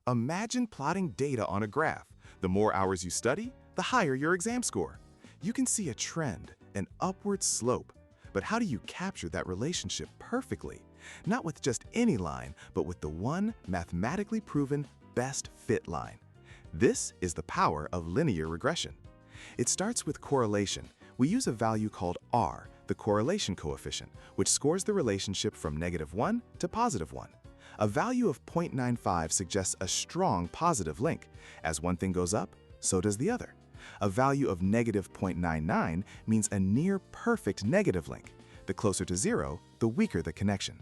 Imagine plotting data on a graph. The more hours you study, the higher your exam score. You can see a trend, an upward slope. But how do you capture that relationship perfectly? Not with just any line, but with the one mathematically proven best fit line. This is the power of linear regression. It starts with correlation. We use a value called R, the correlation coefficient, which scores the relationship from -1 to +1. A value of 0.95 suggests a strong positive link. As one thing goes up, so does the other. A value of -0.99 means a near-perfect negative link. The closer to zero, the weaker the connection.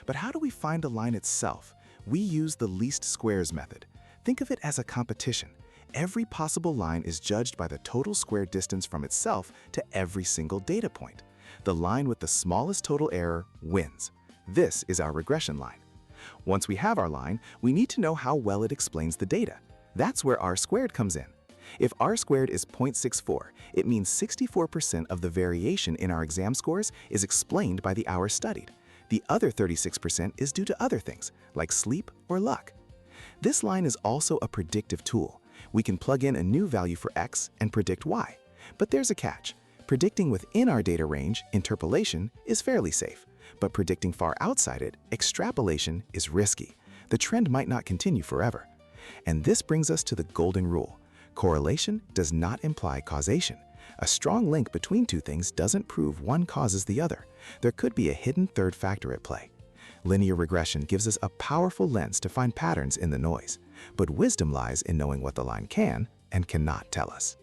But how do we find a line itself? We use the least squares method. Think of it as a competition. Every possible line is judged by the total square distance from itself to every single data point. The line with the smallest total error wins. This is our regression line. Once we have our line, we need to know how well it explains the data. That's where R squared comes in. If R squared is 0.64, it means 64% of the variation in our exam scores is explained by the hours studied. The other 36% is due to other things, like sleep or luck. This line is also a predictive tool. We can plug in a new value for X and predict Y. But there's a catch. Predicting within our data range, interpolation, is fairly safe. But predicting far outside it, extrapolation, is risky. The trend might not continue forever. And this brings us to the golden rule. Correlation does not imply causation. A strong link between two things doesn't prove one causes the other. There could be a hidden third factor at play. Linear regression gives us a powerful lens to find patterns in the noise. But wisdom lies in knowing what the line can and cannot tell us.